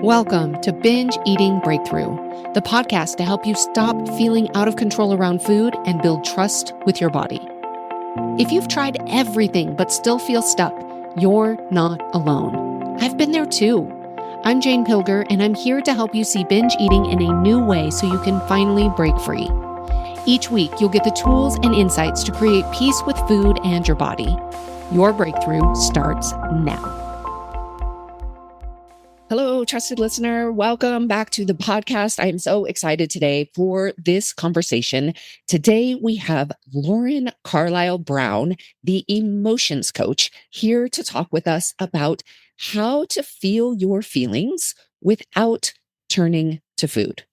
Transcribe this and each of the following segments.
Welcome to Binge Eating Breakthrough, the podcast to help you stop feeling out of control around food and build trust with your body. If you've tried everything but still feel stuck, you're not alone. I've been there too. I'm Jane Pilger, and I'm here to help you see binge eating in a new way so you can finally break free. Each week, you'll get the tools and insights to create peace with food and your body. Your breakthrough starts now. Hello, trusted listener. Welcome back to the podcast. I am so excited today for this conversation. Today, we have Lauren Carlisle Brown, the emotions coach, here to talk with us about how to feel your feelings without turning to food.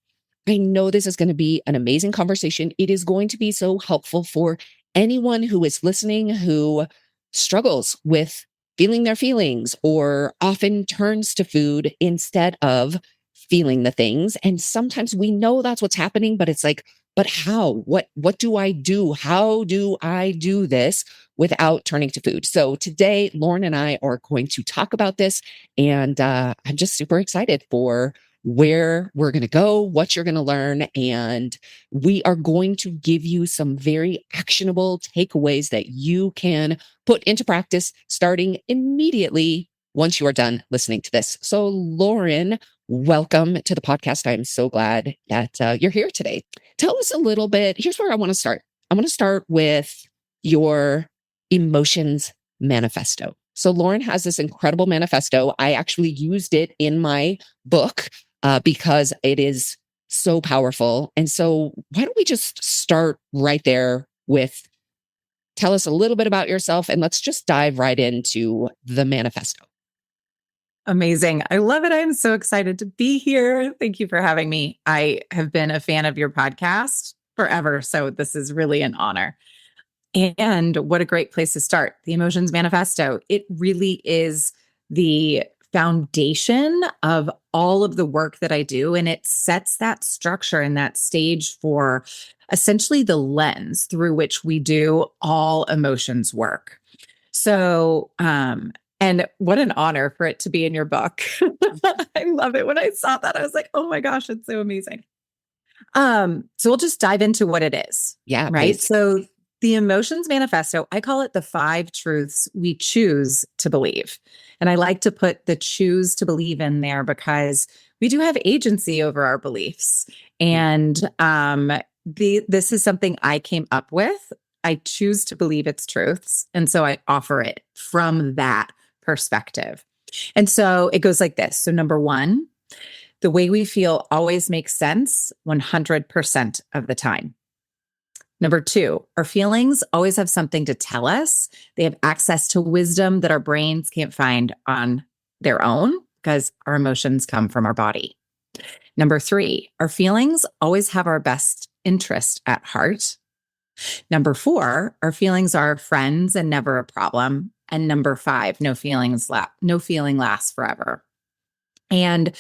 I know this is going to be an amazing conversation. It is going to be so helpful for anyone who is listening who struggles with feeling their feelings or often turns to food instead of feeling the things. And sometimes we know that's what's happening, but it's like, but how? What do I do? How do I do this without turning to food? So today, Lauren and I are going to talk about this, and I'm just super excited for where we're going to go, what you're going to learn, and we are going to give you some very actionable takeaways that you can put into practice starting immediately once you are done listening to this. So Lauren, welcome to the podcast. I'm so glad that you're here today. Tell us a little bit. Here's where I want to start. I want to start with your Emotions Manifesto. So Lauren has this incredible manifesto. I actually used it in my book because it is so powerful. And so why don't we just start right there with tell us a little bit about yourself, and let's just dive right into the manifesto. Amazing. I love it. I'm so excited to be here. Thank you for having me. I have been a fan of your podcast forever, so this is really an honor. And what a great place to start. The Emotions Manifesto. It really is the foundation of all of the work that I do. And it sets that structure and that stage for essentially the lens through which we do all emotions work. So, and what an honor for it to be in your book. I love it. When I saw that, I was like, oh my gosh, it's so amazing. So we'll just dive into what it is. Yeah. Right. Please. So the Emotions Manifesto, I call it the 5 truths we choose to believe. And I like to put the choose to believe in there because we do have agency over our beliefs. And this is something I came up with. I choose to believe its truths. And so I offer it from that perspective. And so it goes like this. So number 1, the way we feel always makes sense 100% of the time. Number 2, our feelings always have something to tell us. They have access to wisdom that our brains can't find on their own because our emotions come from our body. Number 3, our feelings always have our best interest at heart. Number 4, our feelings are friends and never a problem. And number 5, no feeling lasts forever. And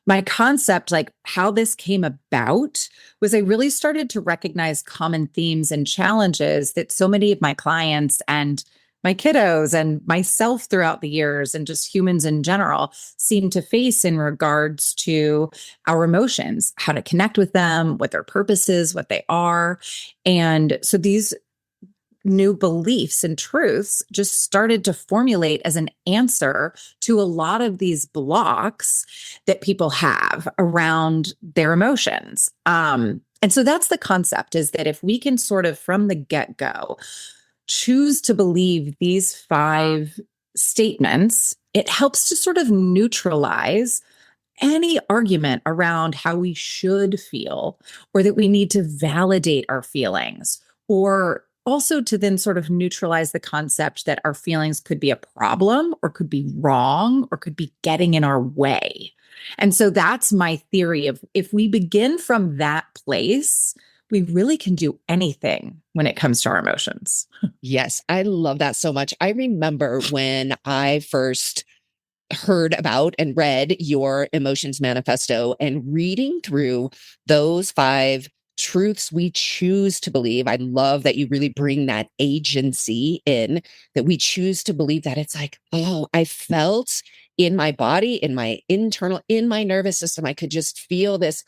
my concept, like how this came about, was I really started to recognize common themes and challenges that so many of my clients and my kiddos and myself throughout the years and just humans in general seem to face in regards to our emotions, how to connect with them, what their purpose is, what they are. And so these new beliefs and truths just started to formulate as an answer to a lot of these blocks that people have around their emotions. And so that's the concept, is that if we can sort of from the get-go choose to believe these 5 statements, it helps to sort of neutralize any argument around how we should feel or that we need to validate our feelings, or also to then sort of neutralize the concept that our feelings could be a problem or could be wrong or could be getting in our way. And so that's my theory of if we begin from that place, we really can do anything when it comes to our emotions. Yes, I love that so much. I remember when I first heard about and read your Emotions Manifesto and reading through those 5 truths we choose to believe. I love that you really bring that agency in, that we choose to believe that it's like, oh, I felt in my body, in my internal, in my nervous system. I could just feel this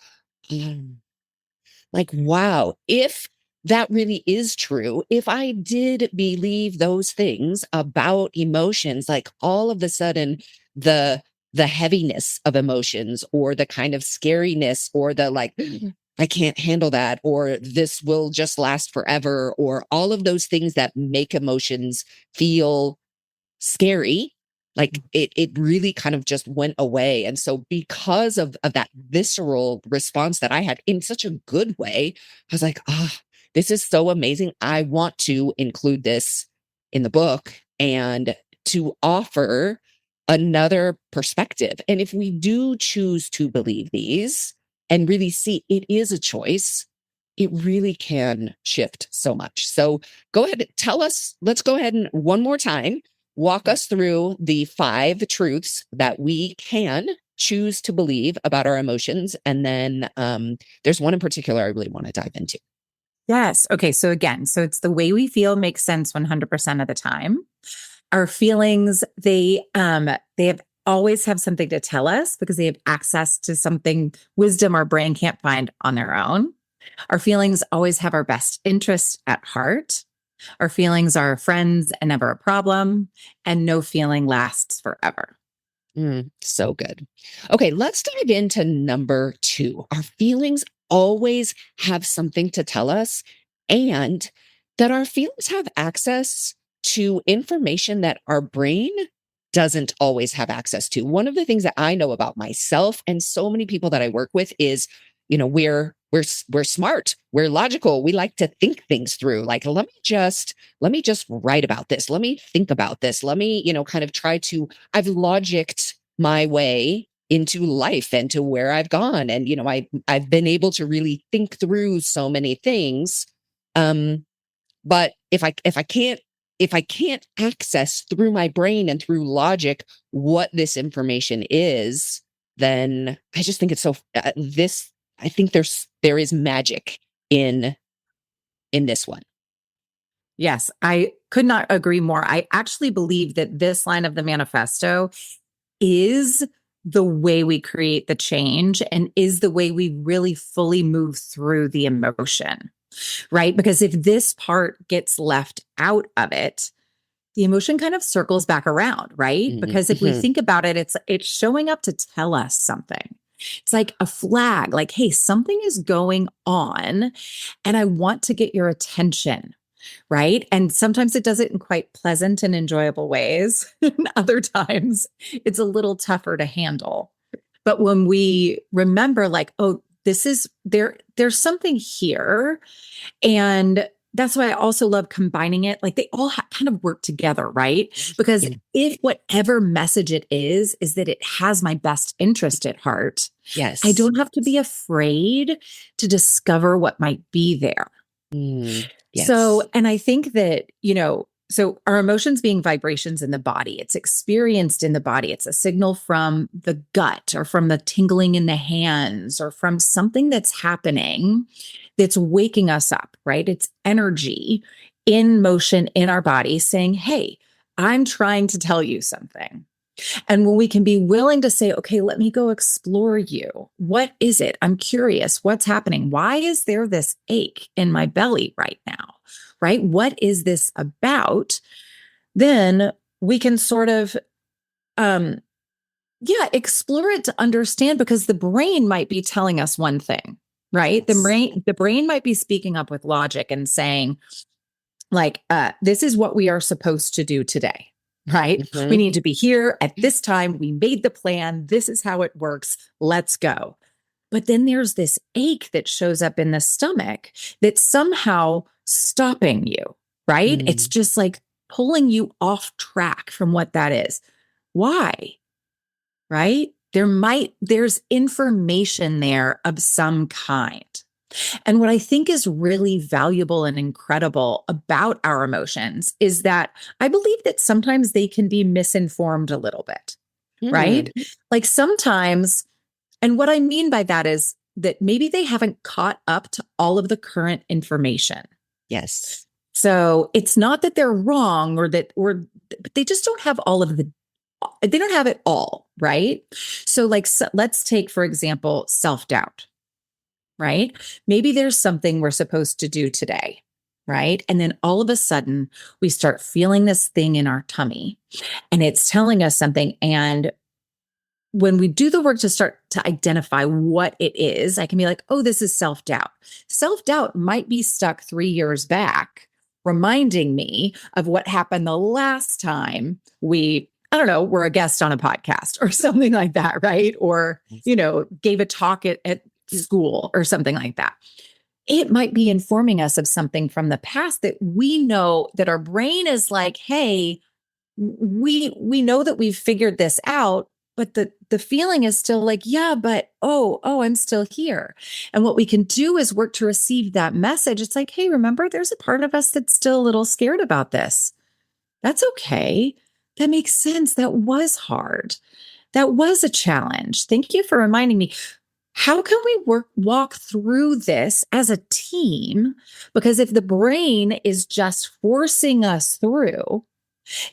like, wow, if that really is true, if I did believe those things about emotions, like all of a sudden the the heaviness of emotions or the kind of scariness or the like, I can't handle that, or this will just last forever, or all of those things that make emotions feel scary, like it really kind of just went away. And so because of that visceral response that I had in such a good way, I was like, oh, this is so amazing. I want to include this in the book and to offer another perspective. And if we do choose to believe these and really see it is a choice, it really can shift so much. So go ahead, tell us, let's go ahead and one more time walk us through the 5 truths that we can choose to believe about our emotions. And then there's one in particular I really want to dive into. Yes. Okay. So again, so it's the way we feel makes sense 100% of the time. Our feelings, they have always have something to tell us because they have access to something, wisdom our brain can't find on their own. Our feelings always have our best interest at heart. Our feelings are friends and never a problem, and no feeling lasts forever. So good. Okay, let's dive into number 2. Our feelings always have something to tell us, and that our feelings have access to information that our brain doesn't always have access to. One of the things that I know about myself and so many people that I work with is, we're smart, we're logical, we like to think things through. Like, let me just write about this. Let me think about this. Let me, kind of try to, I've logicked my way into life and to where I've gone. And, I've been able to really think through so many things. But if I can't access through my brain and through logic what this information is, then I just think it's so this I think there is magic in this one. Yes, I could not agree more. I actually believe that this line of the manifesto is the way we create the change and is the way we really fully move through the emotion, right? Because if this part gets left out of it, the emotion kind of circles back around, right? Because if we Mhm. think about it, it's showing up to tell us something. It's like a flag, like, hey, something is going on and I want to get your attention, right? And sometimes it does it in quite pleasant and enjoyable ways. And other times it's a little tougher to handle. But when we remember, like, oh, this is there's something here. And that's why I also love combining it. Like they all kind of work together, right? Because Yeah. if whatever message it is that it has my best interest at heart, I Yes. don't have to be afraid to discover what might be there. So, Yes. and I think that, so our emotions being vibrations in the body, it's experienced in the body. It's a signal from the gut or from the tingling in the hands or from something that's happening that's waking us up, right? It's energy in motion in our body saying, hey, I'm trying to tell you something. And when we can be willing to say, okay, let me go explore you. What is it? I'm curious. What's happening? Why is there this ache in my belly right now? Right? What is this about? Then we can sort of, um, explore it to understand because the brain might be telling us one thing, right? Yes. The brain might be speaking up with logic and saying, like this is what we are supposed to do today, right? We Mhm. need to be here at this time. We made the plan. This is how it works. Let's go. But then there's this ache that shows up in the stomach that's somehow stopping you, right? It's Mm. just like pulling you off track from what that is. Why? Right? There's information there of some kind. And what I think is really valuable and incredible about our emotions is that I believe that sometimes they can be misinformed a little bit, right? Mm. Like sometimes, and what I mean by that is that maybe they haven't caught up to all of the current information. Yes. So it's not that they're wrong or but they just don't have all of the they don't have it all, right? So like let's take for example self-doubt, right? Maybe there's something we're supposed to do today, right? And then all of a sudden we start feeling this thing in our tummy and it's telling us something. And when we do the work to start to identify what it is, I can be like, oh, this is self doubt. Self doubt might be stuck 3 years back, reminding me of what happened the last time I don't know, were a guest on a podcast or something like that, right? Or, gave a talk at school or something like that. It might be informing us of something from the past that we know that our brain is like, hey, we know that we've figured this out, but the feeling is still like, yeah, but I'm still here. And what we can do is work to receive that message. It's like, hey, remember, there's a part of us that's still a little scared about this. That's okay. That makes sense. That was hard. That was a challenge. Thank you for reminding me. How can we walk through this as a team? Because if the brain is just forcing us through,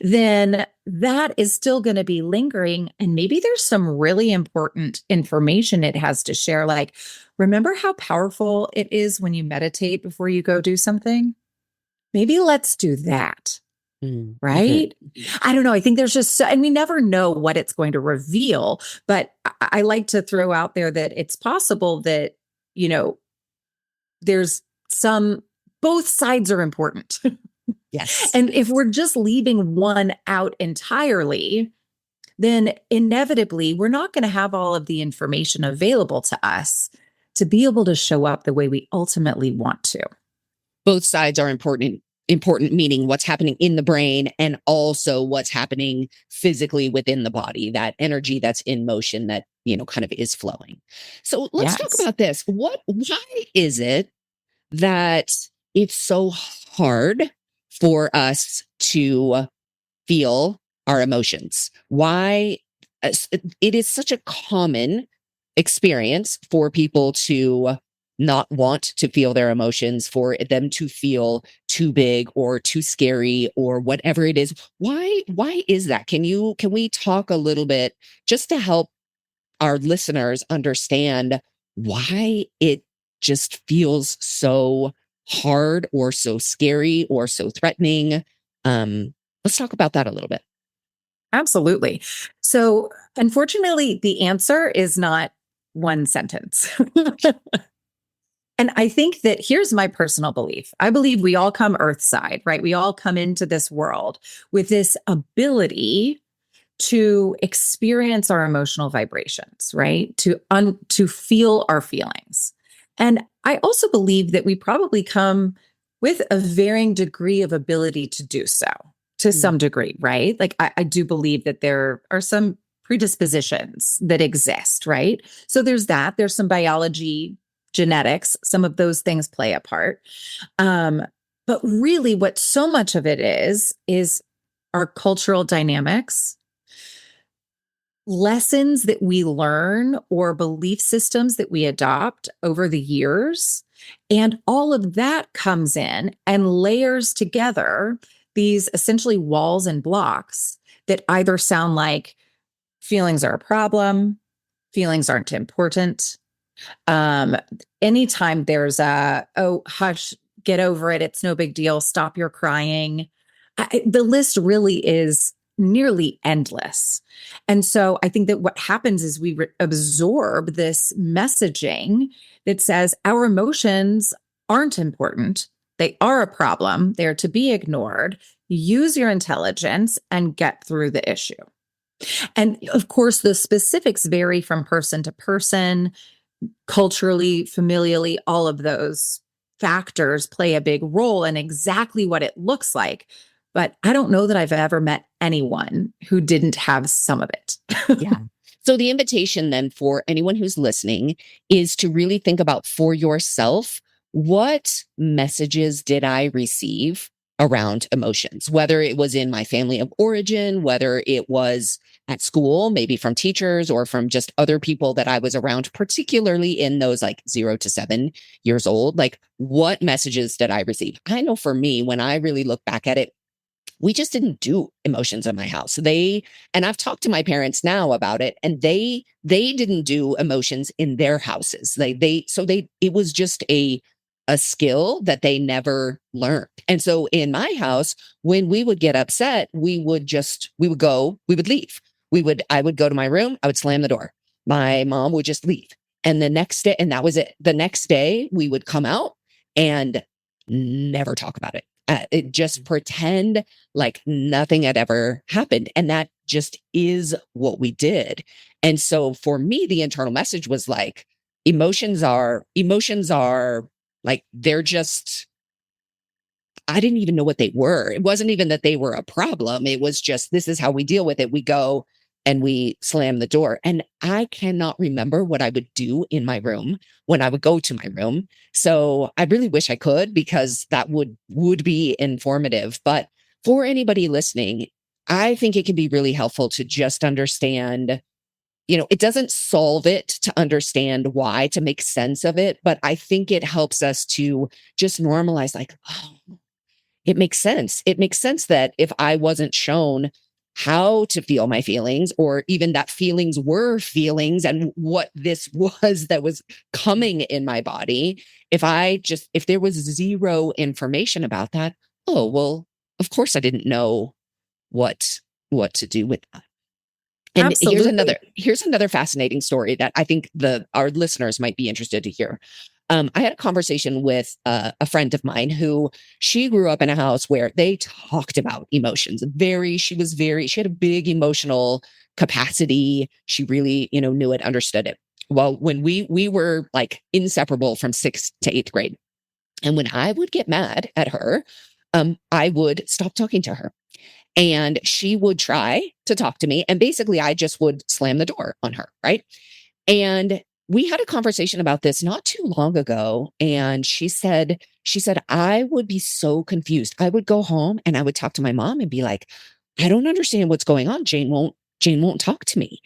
then that is still going to be lingering. And maybe there's some really important information it has to share. Like, remember how powerful it is when you meditate before you go do something? Maybe let's do that. Right? I don't know. I think there's just, and we never know what it's going to reveal, but I like to throw out there that it's possible that, there's both sides are important. Yes. And if we're just leaving one out entirely, then inevitably we're not going to have all of the information available to us to be able to show up the way we ultimately want to. Both sides are important, meaning what's happening in the brain and also what's happening physically within the body, that energy that's in motion that, kind of is flowing. So let's talk about this. Why is it that it's so hard for us to feel our emotions? Why it is such a common experience for people to not want to feel their emotions, for them to feel too big or too scary or whatever it is. Why is that? Can we talk a little bit just to help our listeners understand why it just feels so hard or so scary or so threatening? Let's talk about that a little bit. Absolutely. So, unfortunately, the answer is not one sentence. And I think that here's my personal belief. I believe we all come earthside, right? We all come into this world with this ability to experience our emotional vibrations, right? To feel our feelings. And I also believe that we probably come with a varying degree of ability to do so to some degree, right? Like I do believe that there are some predispositions that exist, right? So there's that. There's some biology, genetics, some of those things play a part. But really, what so much of it is our cultural dynamics, lessons that we learn, or belief systems that we adopt over the years. And all of that comes in and layers together these essentially walls and blocks that either sound like feelings are a problem, feelings aren't important. Anytime there's oh, hush, get over it, it's no big deal, stop your crying. The list really is nearly endless. And so I think that what happens is we absorb this messaging that says our emotions aren't important. They are a problem. They're to be ignored. Use your intelligence and get through the issue. And of course, the specifics vary from person to person, culturally, familially, all of those factors play a big role in exactly what it looks like. But I don't know that I've ever met anyone who didn't have some of it. Yeah. So the invitation then for anyone who's listening is to really think about for yourself, what messages did I receive around emotions, whether it was in my family of origin, whether it was at school, maybe from teachers or from just other people that I was around, particularly in those like 0 to 7 years old. Like, what messages did I receive? I know for me, when I really look back at it, we just didn't do emotions in my house. And I've talked to my parents now about it, and they didn't do emotions in their houses. It was just a skill that they never learned. And so in my house, when we would get upset, we would leave. I would go to my room, I would slam the door. My mom would just leave. And the next day, and that was it. The next day we would come out and never talk about it. It just pretend like nothing had ever happened. And that just is what we did. And so for me, the internal message was like, emotions are like, they're just, I didn't even know what they were. It wasn't even that they were a problem. It was just, this is how we deal with it. We go and we slam the door. And I cannot remember what I would do in my room when I would go to my room. So I really wish I could, because that would be informative. But for anybody listening, I think it can be really helpful to just understand, it doesn't solve it to understand why, to make sense of it, but I think it helps us to just normalize, like, oh, it makes sense. It makes sense that if I wasn't shown how to feel my feelings, or even that feelings were feelings and what this was that was coming in my body, if there was zero information about that, oh, well, of course I didn't know what to do with that. And Absolutely. here's another fascinating story that I think our listeners might be interested to hear. I had a conversation with a friend of mine who, she grew up in a house where they talked about emotions. She had a big emotional capacity. She really, knew it, understood it. Well, when we were like inseparable from 6th to 8th grade, and when I would get mad at her, I would stop talking to her. And she would try to talk to me. And basically, I just would slam the door on her. Right. And we had a conversation about this not too long ago. And she said, I would be so confused. I would go home and I would talk to my mom and be like, I don't understand what's going on. Jane won't talk to me.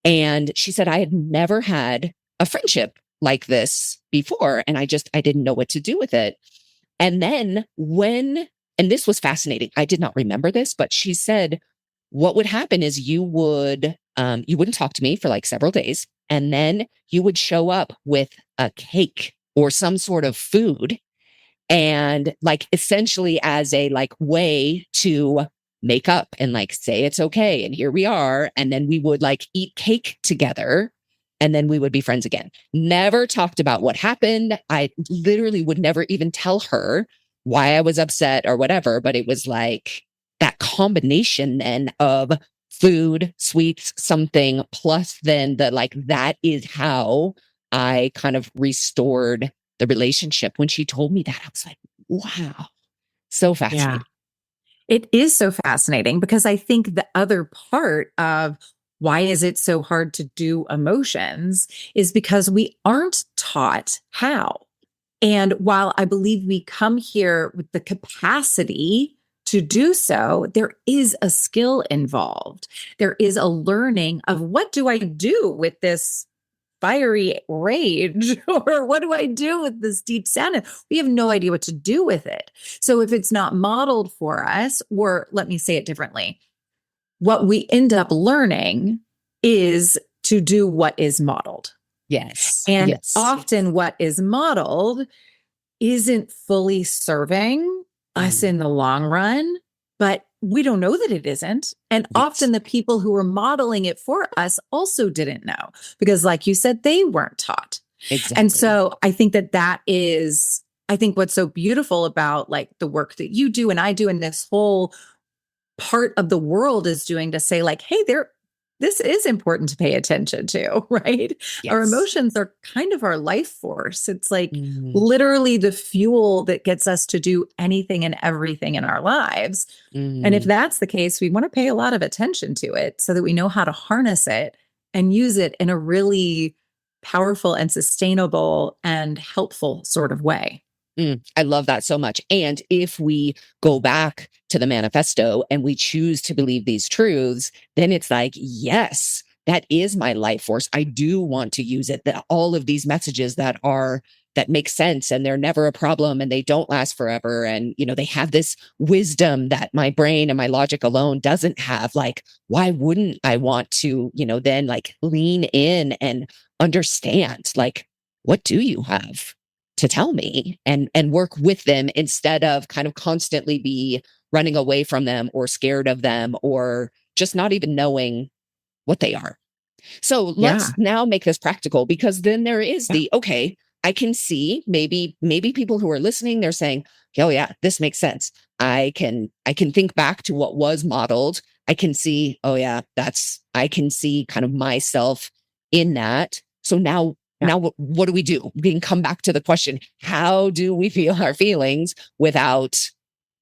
And she said, I had never had a friendship like this before. And I didn't know what to do with it. And then and this was fascinating, I did not remember this, but she said, what would happen is you wouldn't talk to me for like several days. And then you would show up with a cake or some sort of food, and like essentially as a like way to make up and like say it's okay and here we are, and then we would like eat cake together, and then we would be friends again. Never talked about what happened. I literally would never even tell her why I was upset or whatever, but it was like that combination then of food, sweets, something, plus then that is how I kind of restored the relationship. When she told me that, I was like, wow, so Yeah. fascinating. It is so fascinating, because I think the other part of why is it so hard to do emotions is because we aren't taught how. And while I believe we come here with the capacity to do so, there is a skill involved. There is a learning of, what do I do with this fiery rage? Or what do I do with this deep sadness? We have no idea what to do with it. So if it's not modeled for us, or let me say it differently, what we end up learning is to do what is modeled. Yes. And Yes. often what is modeled isn't fully serving us Mm, in the long run, but we don't know that it isn't. And yes. often the people who were modeling it for us also didn't know, because, like you said, they weren't taught. And Exactly. so I think that is, I think what's so beautiful about like the work that you do and I do, and this whole part of the world is doing, to say like, hey, this is important to pay attention to, right? Our Yes. emotions are kind of our life force. It's like Mm, literally the fuel that gets us to do anything and everything in our lives. And if mm. that's the case, we want to pay a lot of attention to it so that we know how to harness it and use it in a really powerful and sustainable and helpful sort of way. I love that so much. And if we go back to the manifesto and we choose to believe these truths, then it's like, yes, that is my life force. I do want to use it. That all of these messages that make sense and they're never a problem and they don't last forever. And, they have this wisdom that my brain and my logic alone doesn't have. Like, why wouldn't I want to, then like lean in and understand, like, what do you have to tell me, and work with them instead of kind of constantly be running away from them or scared of them or just not even knowing what they are. So Yeah. let's now make this practical, because then there is Yeah. okay, I can see maybe people who are listening, they're saying, oh yeah, this makes sense. I can think back to what was modeled. I can see, oh yeah, I can see kind of myself in that. So Yeah. now what do we do? We can come back to the question, how do we feel our feelings without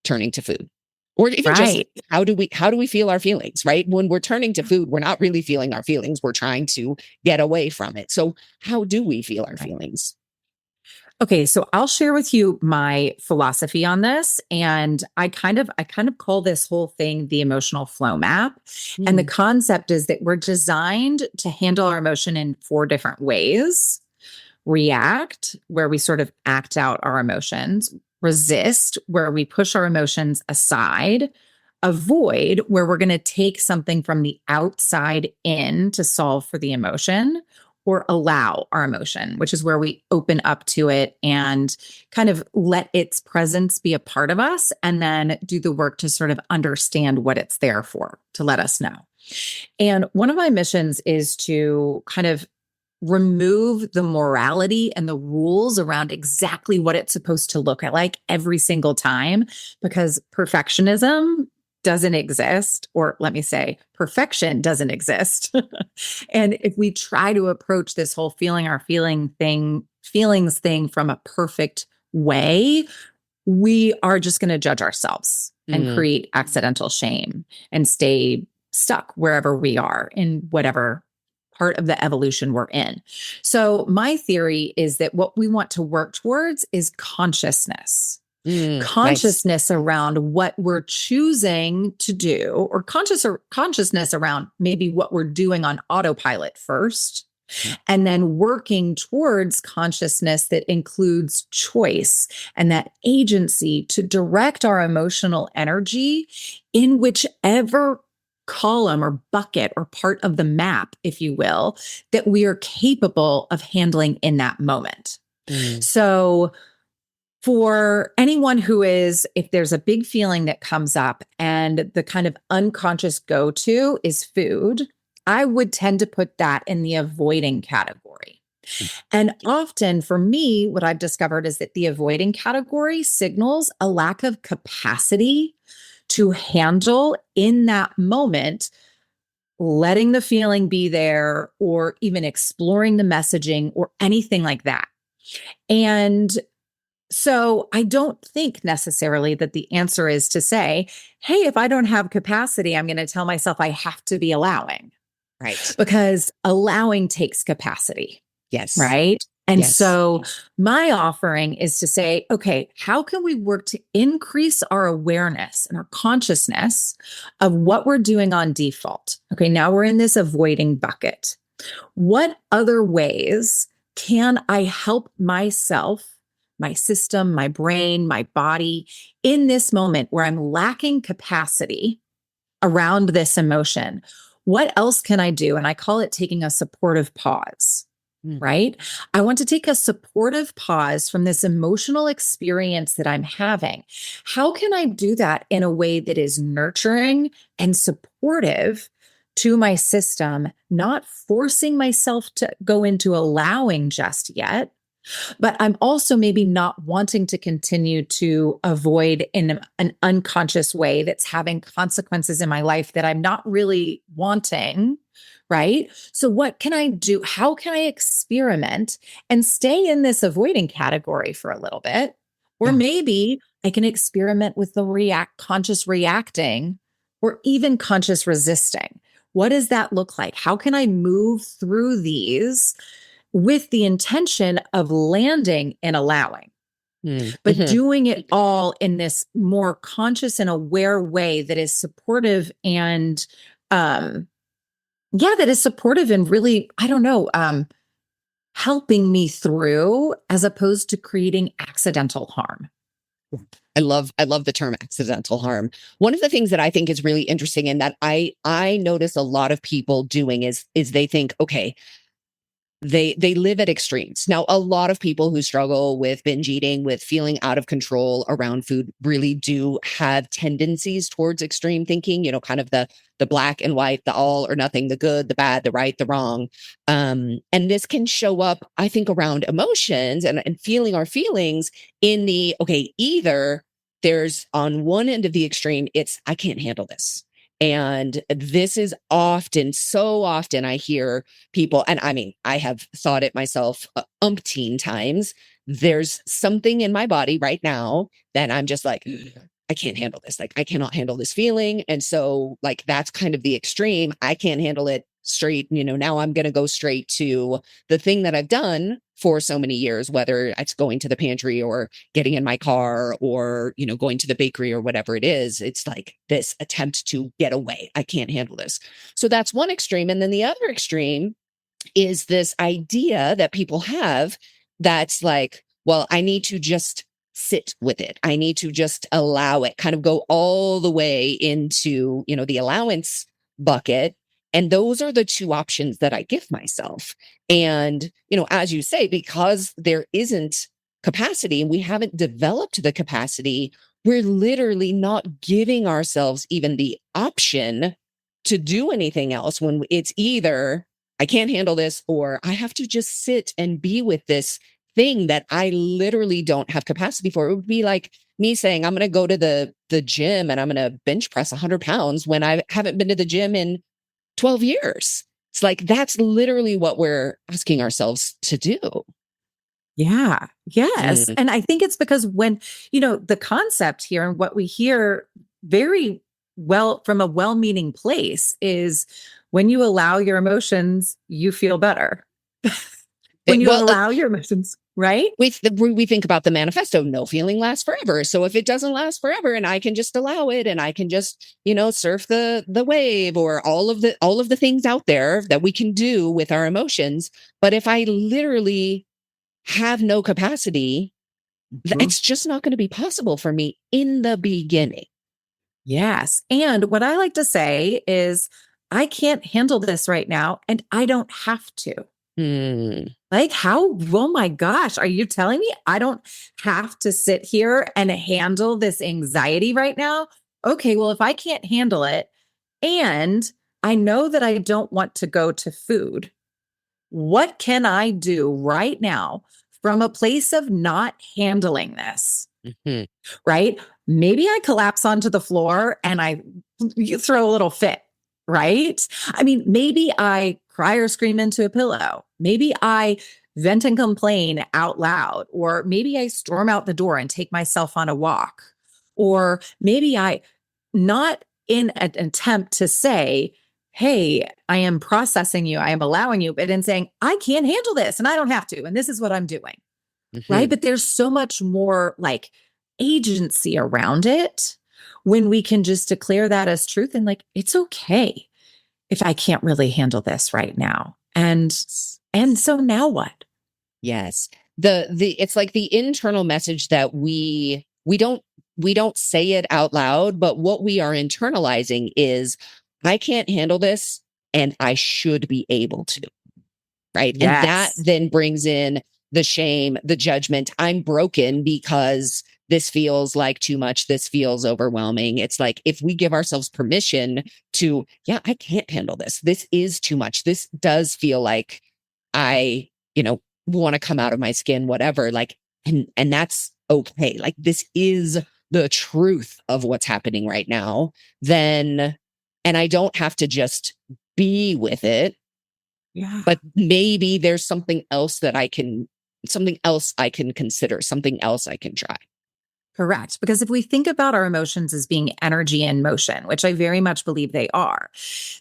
turning to food? Or even just Right. how do we feel our feelings, right? When we're turning to food, we're not really feeling our feelings. We're trying to get away from it. So how do we feel our Right. feelings? Okay, so I'll share with you my philosophy on this, and I kind of call this whole thing the emotional flow map. And the Mm, concept is that we're designed to handle our emotion in four different ways: react, where we sort of act out our emotions; resist, where we push our emotions aside; avoid, where we're going to take something from the outside in to solve for the emotion; or allow our emotion, which is where we open up to it and kind of let its presence be a part of us, and then do the work to sort of understand what it's there for, to let us know. And one of my missions is to kind of remove the morality and the rules around exactly what it's supposed to look like every single time, because perfectionism doesn't exist, or let me say, perfection doesn't exist. And if we try to approach this whole feelings thing from a perfect way, we are just going to judge ourselves and mm, create accidental shame and stay stuck wherever we are in whatever part of the evolution we're in. So, my theory is that what we want to work towards is nice. consciousness around what we're choosing to do, or consciousness around maybe what we're doing on autopilot first, and then working towards consciousness that includes choice and that agency to direct our emotional energy in whichever column or bucket or part of the map, if you will, that we are capable of handling in that moment. Mm, So, for anyone who is, if there's a big feeling that comes up and the kind of unconscious go to is food, I would tend to put that in the avoiding category. And often for me, what I've discovered is that the avoiding category signals a lack of capacity to handle in that moment, letting the feeling be there, or even exploring the messaging or anything like that. And so I don't think necessarily that the answer is to say, hey, if I don't have capacity, I'm going to tell myself I have to be allowing, right. because allowing takes capacity, Yes. right? And Yes. so my offering is to say, okay, how can we work to increase our awareness and our consciousness of what we're doing on default? Okay, now we're in this avoiding bucket. What other ways can I help myself, my system, my brain, my body in this moment where I'm lacking capacity around this emotion? What else can I do? And I call it taking a supportive pause, Mm, right? I want to take a supportive pause from this emotional experience that I'm having. How can I do that in a way that is nurturing and supportive to my system, not forcing myself to go into allowing just yet, but I'm also maybe not wanting to continue to avoid in an unconscious way that's having consequences in my life that I'm not really wanting. Right. So, what can I do? How can I experiment and stay in this avoiding category for a little bit? Or yeah. maybe I can experiment with the conscious reacting, or even conscious resisting. What does that look like? How can I move through these with the intention of landing and allowing, Mm, but mhm. doing it all in this more conscious and aware way that is supportive and um, Yeah, that is supportive and really, I don't know, helping me through as opposed to creating accidental harm. I love the term accidental harm. One of the things that I think is really interesting and that I notice a lot of people doing is they think, okay, they live at extremes. Now, a lot of people who struggle with binge eating, with feeling out of control around food, really do have tendencies towards extreme thinking, kind of the black and white, the all or nothing, the good, the bad, the right, the wrong. And this can show up, I think, around emotions and feeling our feelings in the okay, either there's on one end of the extreme, it's I can't handle this. And this is often, so often, I hear people, and I mean, I have thought it myself umpteen times. There's something in my body right now that I'm just like, I can't handle this. Like, I cannot handle this feeling. And so, like, that's kind of the extreme. I can't handle it straight. Now I'm going to go straight to the thing that I've done for so many years, whether it's going to the pantry or getting in my car or, going to the bakery or whatever it is. It's like this attempt to get away. I can't handle this. So that's one extreme. And then the other extreme is this idea that people have that's like, well, I need to just sit with it. I need to just allow it, kind of go all the way into, the allowance bucket. And those are the two options that I give myself. And, as you say, because there isn't capacity and we haven't developed the capacity, we're literally not giving ourselves even the option to do anything else when it's either I can't handle this, or I have to just sit and be with this thing that I literally don't have capacity for. It would be like me saying, I'm going to go to the gym and I'm going to bench press 100 pounds when I haven't been to the gym in 12 years. It's like, that's literally what we're asking ourselves to do. Yeah. Yes. Mm. And I think it's because when, the concept here and what we hear very well from a well meaning place is when you allow your emotions, you feel better. When you Well, allow your emotions, right? we think about the manifesto, no feeling lasts forever. So if it doesn't last forever and I can just allow it and I can just, surf the wave or all of the things out there that we can do with our emotions. But if I literally have no capacity, Mhm. it's just not going to be possible for me in the beginning. Yes. And what I like to say is, I can't handle this right now, and I don't have to. Hmm. Like, how, oh my gosh, are you telling me I don't have to sit here and handle this anxiety right now? Okay, well, if I can't handle it and I know that I don't want to go to food, what can I do right now from a place of not handling this? Mhm. Right? Maybe I collapse onto the floor and you throw a little fit, right? I mean, maybe I cry or scream into a pillow. Maybe I vent and complain out loud, or maybe I storm out the door and take myself on a walk, or maybe I, not in an attempt to say, hey, I am processing you, I am allowing you, but in saying, I can't handle this and I don't have to. And this is what I'm doing. Right. Mhm. But there's so much more like agency around it when we can just declare that as truth and like, it's okay if I can't really handle this right now. And so now what? Yes. The it's like the internal message that we don't say it out loud, but what we are internalizing is I can't handle this and I should be able to. Right. And that Yes. then brings in the shame, the judgment. I'm broken because this feels like too much. This feels overwhelming. It's like if we give ourselves permission to, yeah, I can't handle this. This is too much. This does feel like I, want to come out of my skin, whatever. Like, and that's okay. Like this is the truth of what's happening right now. Then, and I don't have to just be with it, Yeah. but maybe there's something else I can consider, something else I can try. Correct. Because if we think about our emotions as being energy in motion, which I very much believe they are,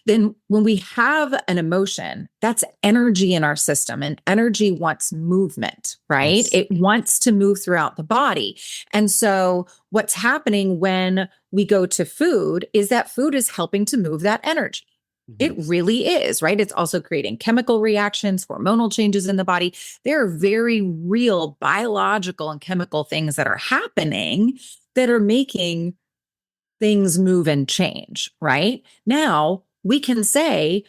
then when we have an emotion, that's energy in our system, and energy wants movement, right? Yes. It wants to move throughout the body. And so, what's happening when we go to food is that food is helping to move that energy. It Mhm. really is, right? It's also creating chemical reactions, hormonal changes in the body. There are very real biological and chemical things that are happening that are making things move and change, right? Now, we can say,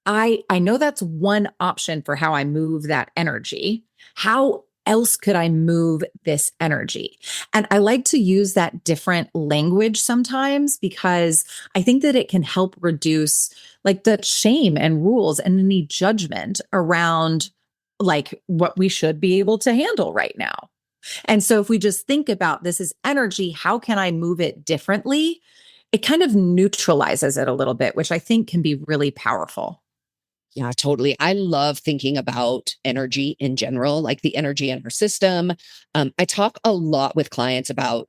I know that's one option for how I move that energy. How else could I move this energy? And I like to use that different language sometimes because I think that it can help reduce like the shame and rules and any judgment around like what we should be able to handle right now. And so if we just think about this as energy, how can I move it differently? It kind of neutralizes it a little bit, which I think can be really powerful. Yeah, totally. I love thinking about energy in general, like the energy in our system. I talk a lot with clients about,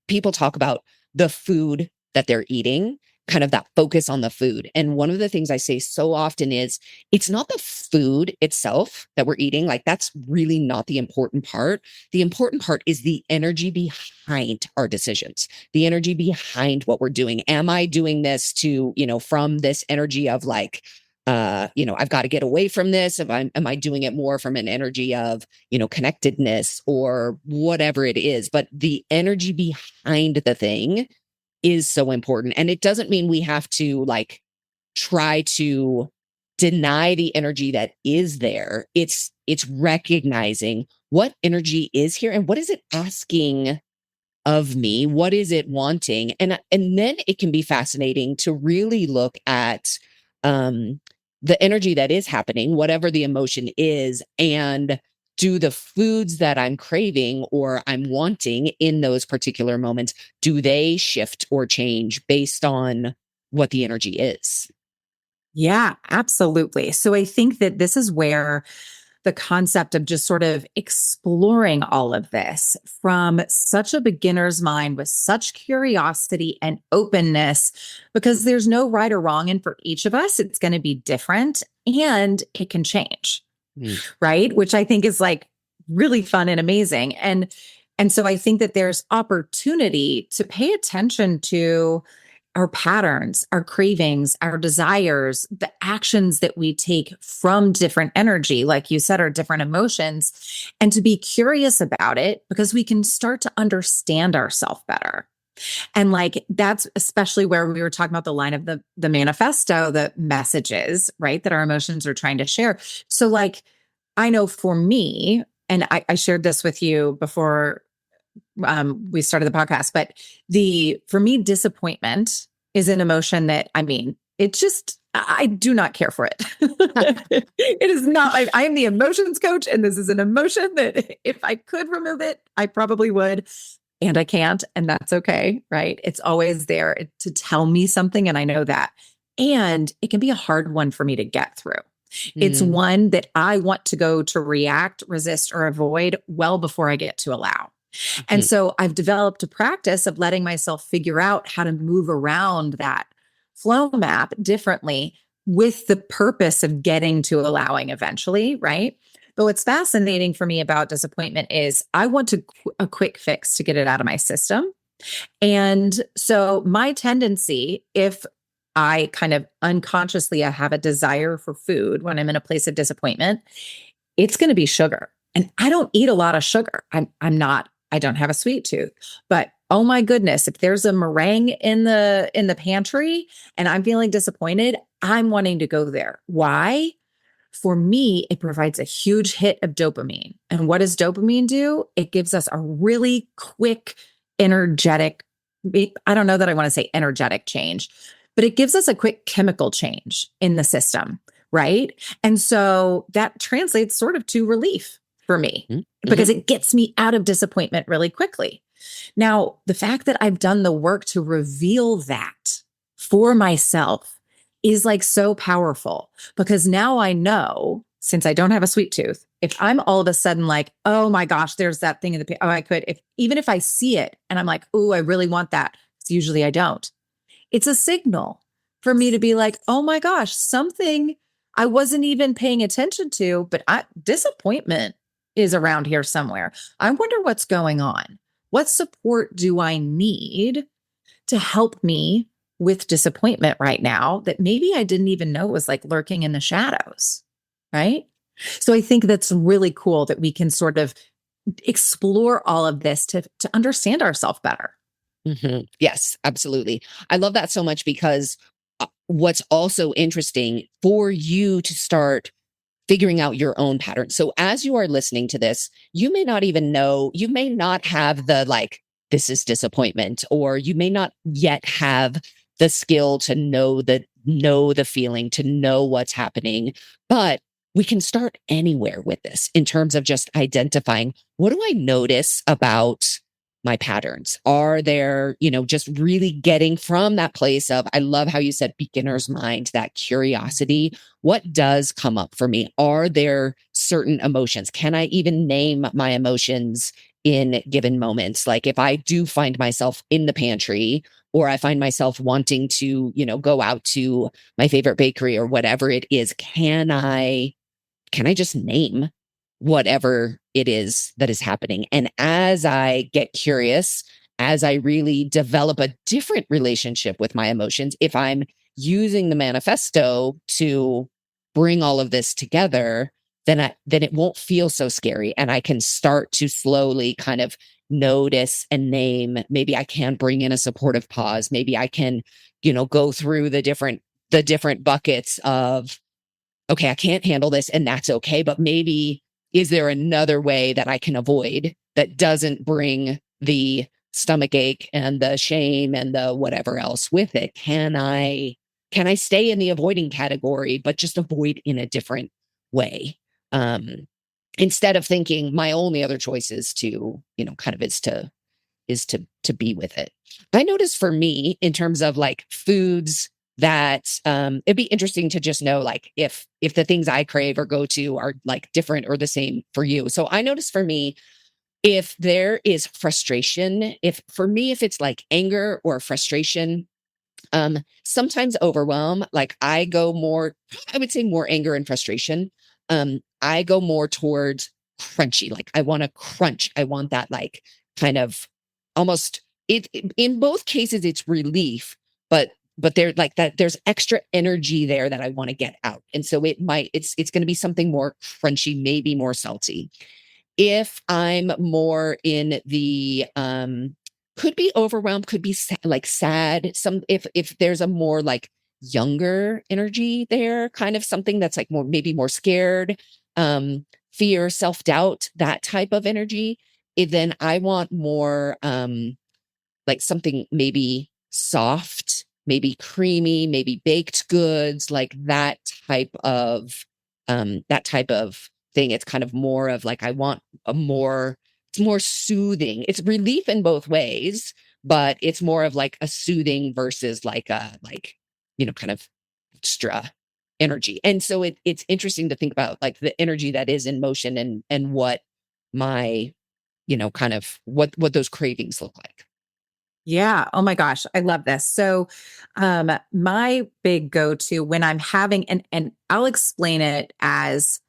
people talk about the food that they're eating, kind of that focus on the food. And one of the things I say so often is it's not the food itself that we're eating. Like, that's really not the important part. The important part is the energy behind our decisions, the energy behind what we're doing. Am I doing this to, from this energy of like, I've got to get away from this. If am I doing it more from an energy of, connectedness or whatever it is? But the energy behind the thing is so important. And it doesn't mean we have to like try to deny the energy that is there. It's recognizing what energy is here and what is it asking of me, what is it wanting, and then it can be fascinating to really look at um the energy that is happening, whatever the emotion is, and do the foods that I'm craving or I'm wanting in those particular moments, do they shift or change based on what the energy is? Yeah, absolutely. So I think that this is where the concept of just sort of exploring all of this from such a beginner's mind with such curiosity and openness, because there's no right or wrong. And for each of us, it's going to be different and it can change, Mm, right? Which I think is like really fun and amazing. And so I think that there's opportunity to pay attention to our patterns, our cravings, our desires, the actions that we take from different energy, like you said, are different emotions, and to be curious about it because we can start to understand ourselves better. And like that's especially where we were talking about the line of the manifesto, the messages, right, that our emotions are trying to share. So like I know for me, and I shared this with you before we started the podcast, but the for me, disappointment is an emotion that I mean, it just I do not care for it. It is not. I am the emotions coach, and this is an emotion that if I could remove it, I probably would, and I can't, and that's okay, right? It's always there to tell me something, and I know that, and it can be a hard one for me to get through. It's mm, one that I want to go to react, resist, or avoid well before I get to allow. And mhm, so I've developed a practice of letting myself figure out how to move around that flow map differently with the purpose of getting to allowing eventually, right? But what's fascinating for me about disappointment is I want a quick fix to get it out of my system. And so my tendency, if I kind of unconsciously have a desire for food when I'm in a place of disappointment, it's going to be sugar. And I don't eat a lot of sugar. I don't have a sweet tooth. But oh my goodness, if there's a meringue in the pantry and I'm feeling disappointed, I'm wanting to go there. Why? For me, it provides a huge hit of dopamine. And what does dopamine do? It gives us a really quick, energetic, I don't know that I want to say energetic change, but it gives us a quick chemical change in the system, right? And so that translates sort of to relief for me mm, because mhm. it gets me out of disappointment really quickly. Now, the fact that I've done the work to reveal that for myself is like so powerful because now I know since I don't have a sweet tooth, if I'm all of a sudden like, oh my gosh, there's that thing in the, oh, I could, if even if I see it and I'm like, oh, I really want that. Because usually I don't. It's a signal for me to be like, oh my gosh, something I wasn't even paying attention to, but disappointment is around here somewhere. I wonder what's going on. What support do I need to help me with disappointment right now that maybe I didn't even know was like lurking in the shadows. Right. So I think that's really cool that we can sort of explore all of this to understand ourselves better. Yes, absolutely. I love that so much because what's also interesting for you to start figuring out your own pattern. So as you are listening to this, you may not even know, you may not have the like, this is disappointment, or you may not yet have the skill to know the feeling, to know what's happening. But we can start anywhere with this in terms of just identifying, what do I notice about my patterns? Are there, just really getting from that place of, I love how you said beginner's mind, that curiosity. What does come up for me? Are there certain emotions? Can I even name my emotions in given moments? Like if I do find myself in the pantry, or I find myself wanting to, go out to my favorite bakery or whatever it is, can I just name whatever it is that is happening? And as I get curious, as I really develop a different relationship with my emotions, if I'm using the manifesto to bring all of this together, then it won't feel so scary. And I can start to slowly kind of notice and name. Maybe I can bring in a supportive pause. Maybe I can, go through the different buckets of, okay, I can't handle this and that's okay. But maybe is there another way that I can avoid that doesn't bring the stomach ache and the shame and the whatever else with it? Can I stay in the avoiding category, but just avoid in a different way? Um, Instead of thinking my only other choice is to, kind of is to be with it. I noticed for me in terms of like foods that it'd be interesting to just know like if the things I crave or go to are like different or the same for you. So I noticed for me, if there is frustration, if it's like anger or frustration, sometimes overwhelm, like I would say more anger and frustration. I go more towards crunchy. Like I want to crunch. I want that like kind of almost in both cases it's relief, but there like that there's extra energy there that I want to get out. And so it's going to be something more crunchy, maybe more salty. If I'm more in the could be overwhelmed, could be like sad. If there's a more like younger energy there, kind of something that's like more scared, fear, self-doubt, that type of energy, then I want more like something maybe soft, maybe creamy, maybe baked goods, like that type of thing. It's kind of more of like I want it's more soothing. It's relief in both ways, but it's more of like a soothing versus like a kind of extra energy. And so it's interesting to think about like the energy that is in motion and what my, kind of what those cravings look like. Yeah. Oh my gosh. I love this. So, my big go-to when I'm having, and I'll explain it as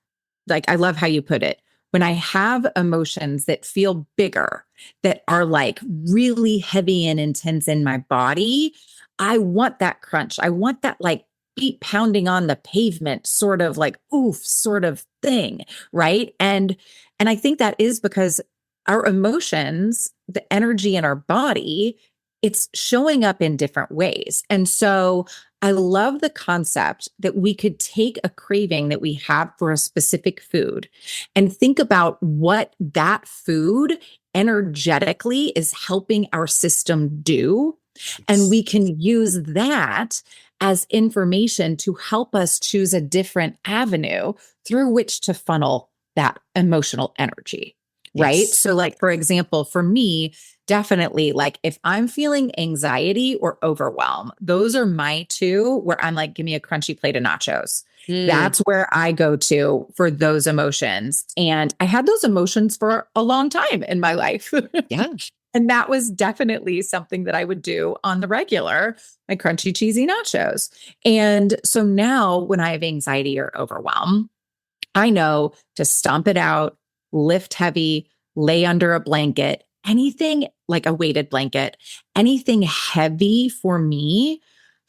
like, I love how you put it. When I have emotions that feel bigger, that are like really heavy and intense in my body, I want that crunch. I want that like feet pounding on the pavement, sort of like oof, sort of thing. Right. And I think that is because our emotions, the energy in our body, it's showing up in different ways. And so I love the concept that we could take a craving that we have for a specific food and think about what that food energetically is helping our system do. And we can use that as information to help us choose a different avenue through which to funnel that emotional energy. Right. Yes. So, like, for example, for me, definitely, like if I'm feeling anxiety or overwhelm, those are my two where I'm like, give me a crunchy plate of nachos. Mm, That's where I go to for those emotions. And I had those emotions for a long time in my life. yeah. And that was definitely something that I would do on the regular, my crunchy, cheesy nachos. And so now when I have anxiety or overwhelm, I know to stomp it out, lift heavy, lay under a blanket, anything like a weighted blanket, anything heavy for me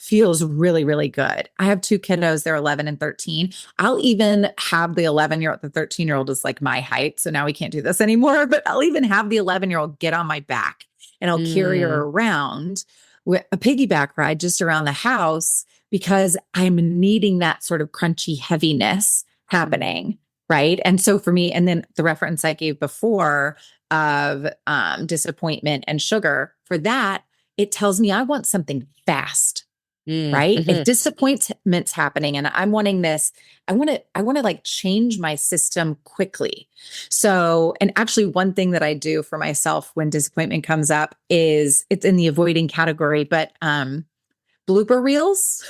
feels really, really good. I have two kiddos, they're 11 and 13. I'll even have the 11-year-old, the 13-year-old is like my height. So now we can't do this anymore, but I'll even have the 11-year-old get on my back and I'll carry her Mm, around with a piggyback ride just around the house because I'm needing that sort of crunchy heaviness happening. Right. And so for me, and then the reference I gave before of disappointment and sugar, for that, it tells me I want something fast, right? If mhm. disappointment's happening and I'm wanting this, I want to like change my system quickly. So, and actually one thing that I do for myself when disappointment comes up is it's in the avoiding category, but blooper reels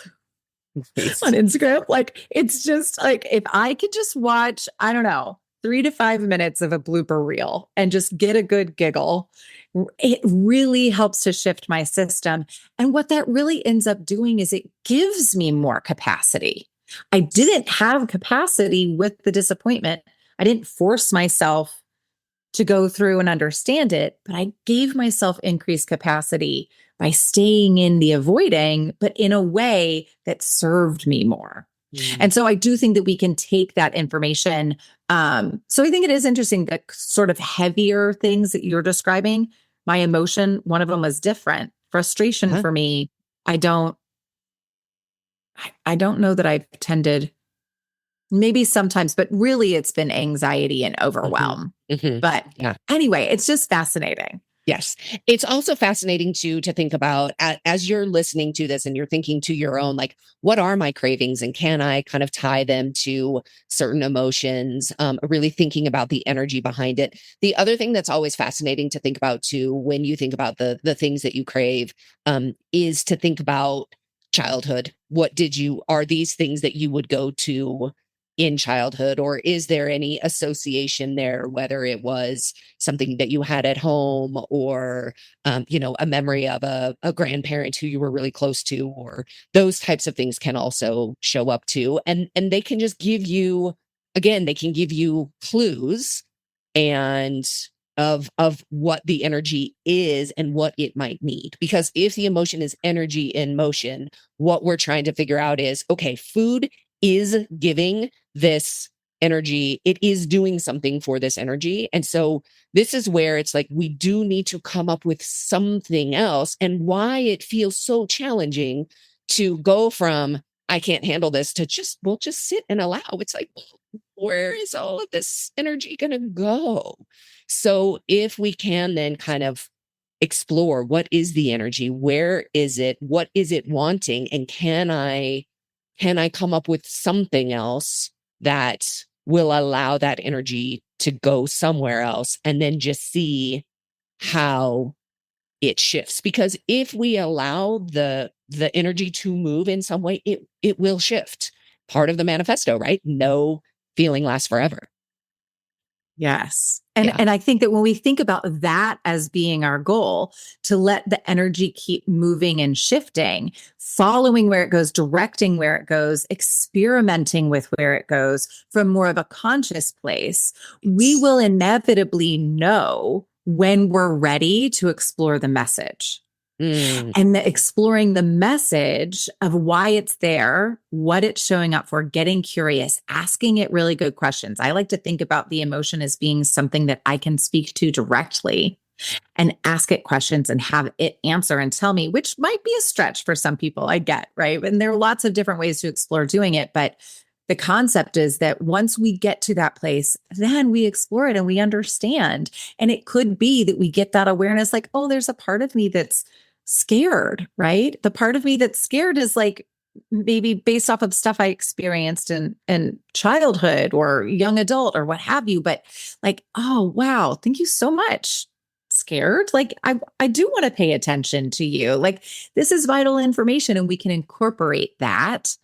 on Nice. Instagram. Like it's just like if I could just watch, I don't know, 3 to 5 minutes of a blooper reel and just get a good giggle, it really helps to shift my system. And what that really ends up doing is it gives me more capacity. I didn't have capacity with the disappointment. I didn't force myself to go through and understand it, but I gave myself increased capacity by staying in the avoiding, but in a way that served me more. Mm. And so I do think that we can take that information. So I think it is interesting that sort of heavier things that you're describing, my emotion, one of them was different. Frustration Huh? for me, I don't, I don't know that I've tended. Maybe sometimes, but really it's been anxiety and Mhm. overwhelm. Mhm. But Yeah. anyway, it's just fascinating. Yes. It's also fascinating to think about as you're listening to this and you're thinking to your own, like, what are my cravings and can I kind of tie them to certain emotions? Really thinking about the energy behind it. The other thing that's always fascinating to think about too, when you think about the things that you crave, is to think about childhood. Are these things that you would go to in childhood, or is there any association there, whether it was something that you had at home or a memory of a grandparent who you were really close to, or those types of things can also show up too, and they can just give you, again, they can give you clues and of what the energy is and what it might need. Because if the emotion is energy in motion, what we're trying to figure out is, okay, food is giving this energy, it is doing something for this energy. And so this is where it's like we do need to come up with something else, and why it feels so challenging to go from I can't handle this to just sit and allow. It's like, where is all of this energy going to go? So if we can then kind of explore what is the energy, where is it, what is it wanting, and can I come up with something else that will allow that energy to go somewhere else, and then just see how it shifts. Because if we allow the energy to move in some way, it will shift. Part of the manifesto, right? No feeling lasts forever. Yes. And Yeah. and I think that when we think about that as being our goal, to let the energy keep moving and shifting, following where it goes, directing where it goes, experimenting with where it goes from more of a conscious place, we will inevitably know when we're ready to explore the message. Mm, And exploring the message of why it's there, what it's showing up for, getting curious, asking it really good questions. I like to think about the emotion as being something that I can speak to directly and ask it questions and have it answer and tell me, which might be a stretch for some people, I get, right? And there are lots of different ways to explore doing it. But the concept is that once we get to that place, then we explore it and we understand. And it could be that we get that awareness like, oh, there's a part of me that's scared, right? The part of me that's scared is like maybe based off of stuff I experienced in childhood or young adult or what have you. But like, oh wow, thank you so much. Scared. Like I do want to pay attention to you. Like this is vital information and we can incorporate that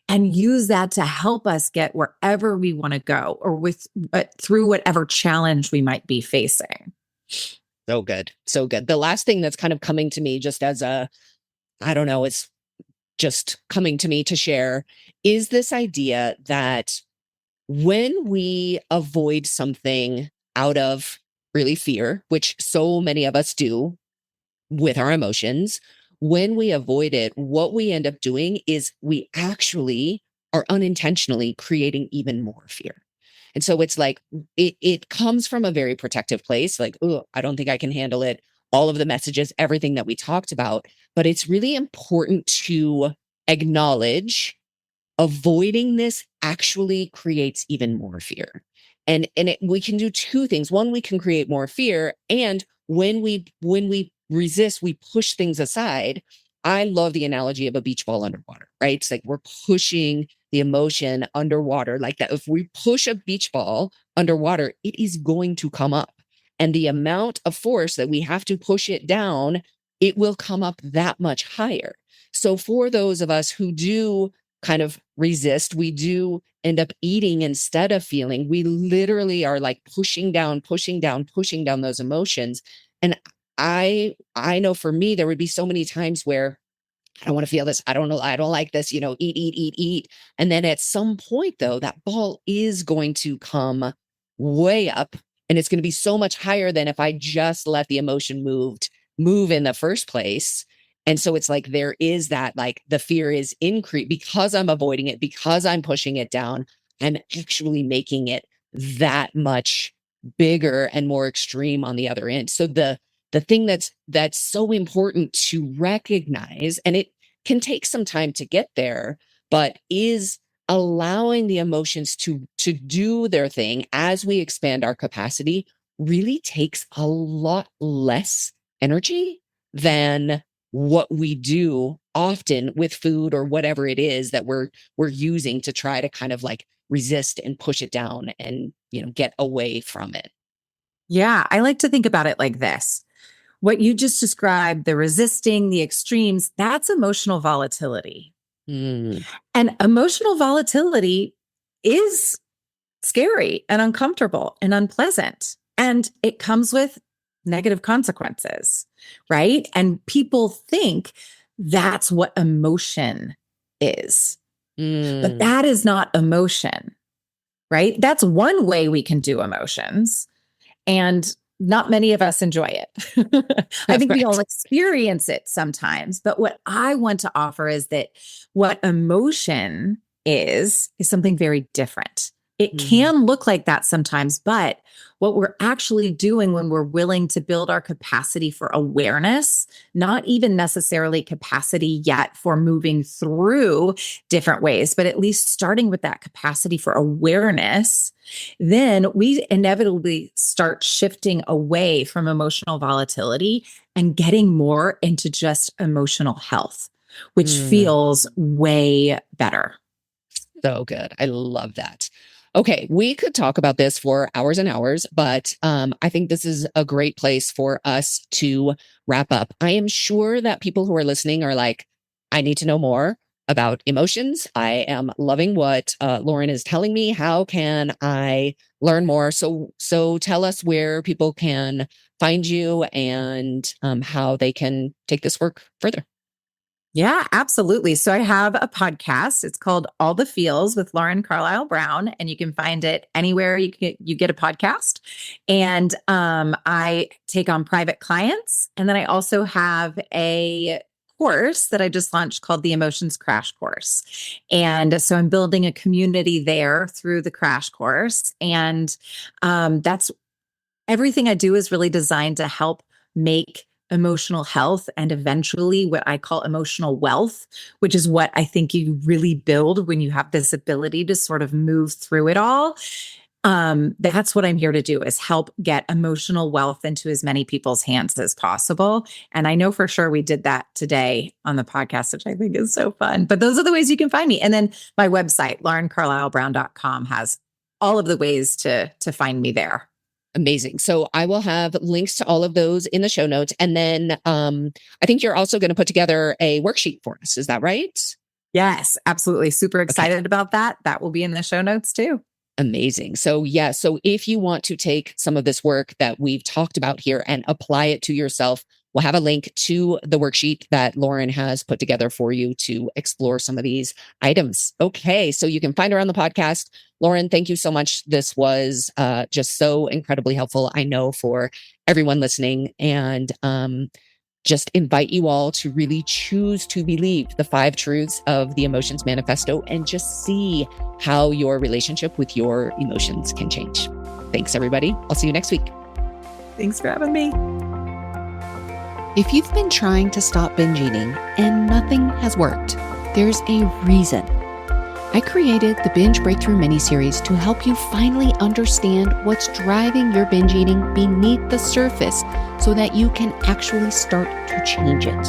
and use that to help us get wherever we want to go or with through whatever challenge we might be facing. so good. So good. The last thing that's kind of coming to me just as I don't know, it's just coming to me to share is this idea that when we avoid something out of really fear, which so many of us do with our emotions, when we avoid it, what we end up doing is we actually are unintentionally creating even more fear. And so it's like it comes from a very protective place, like, oh, I don't think I can handle it. All of the messages, everything that we talked about. But it's really important to acknowledge avoiding this actually creates even more fear. And we can do two things. One, we can create more fear, and when we resist, we push things aside. I love the analogy of a beach ball underwater, right? It's like we're pushing the emotion underwater like that. If we push a beach ball underwater, it is going to come up. And the amount of force that we have to push it down, it will come up that much higher. So for those of us who do kind of resist, we do end up eating instead of feeling. We literally are like pushing down, pushing down, pushing down those emotions. And I know for me, there would be so many times where I don't want to feel this. I don't know. I don't like this, eat, eat, eat, eat. And then at some point, though, that ball is going to come way up and it's going to be so much higher than if I just let the emotion move in the first place. And so it's like there is that, like, the fear is increased because I'm avoiding it, because I'm pushing it down. I'm actually making it that much bigger and more extreme on the other end. So the thing that's so important to recognize, and it can take some time to get there, but is allowing the emotions to do their thing as we expand our capacity really takes a lot less energy than what we do often with food or whatever it is that we're using to try to kind of like resist and push it down and get away from it. Yeah, I like to think about it like this. What you just described, the resisting, the extremes, that's emotional volatility. Mm, And emotional volatility is scary and uncomfortable and unpleasant. And it comes with negative consequences, right? And people think that's what emotion is. But mm. that is not emotion, right? That's one way we can do emotions. And not many of us enjoy it. I think we all Right. experience it sometimes. But what I want to offer is that what emotion is something very different. It Mm, can look like that sometimes, but what we're actually doing when we're willing to build our capacity for awareness, not even necessarily capacity yet for moving through different ways, but at least starting with that capacity for awareness, then we inevitably start shifting away from emotional volatility and getting more into just emotional health, which mm. feels way better. So good. I love that. Okay, we could talk about this for hours and hours, but I think this is a great place for us to wrap up. I am sure that people who are listening are like, I need to know more about emotions. I am loving what Lauren is telling me. How can I learn more? So tell us where people can find you and how they can take this work further. Yeah, absolutely. So I have a podcast. It's called All the Feels with Lauren Carlisle Brown, and you can find it anywhere you get a podcast. And I take on private clients, and then I also have a course that I just launched called the Emotions Crash Course. And so I'm building a community there through the crash course, and that's everything I do is really designed to help make emotional health and eventually what I call emotional wealth, which is what I think you really build when you have this ability to sort of move through it all. That's what I'm here to do is help get emotional wealth into as many people's hands as possible. And I know for sure we did that today on the podcast, which I think is so fun. But those are the ways you can find me. And then my website, laurencarlislebrown.com, has all of the ways to find me there. Amazing. So I will have links to all of those in the show notes. And then I think you're also going to put together a worksheet for us. Is that right? Yes, absolutely. Super Okay. excited about that. That will be in the show notes too. Amazing. So, yeah. So, if you want to take some of this work that we've talked about here and apply it to yourself, we'll have a link to the worksheet that Lauren has put together for you to explore some of these items. Okay. So, you can find her on the podcast. Lauren, thank you so much. This was just so incredibly helpful, I know, for everyone listening. And just invite you all to really choose to believe the 5 truths of the Emotions Manifesto and just see how your relationship with your emotions can change. Thanks, everybody. I'll see you next week. Thanks for having me. If you've been trying to stop binge eating and nothing has worked, there's a reason. I created the Binge Breakthrough miniseries to help you finally understand what's driving your binge eating beneath the surface so that you can actually start to change it.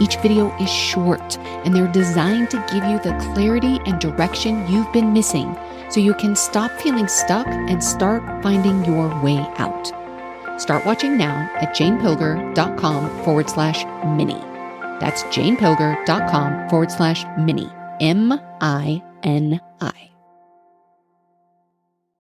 Each video is short and they're designed to give you the clarity and direction you've been missing so you can stop feeling stuck and start finding your way out. Start watching now at janepilger.com/mini. That's janepilger.com/mini. MINI.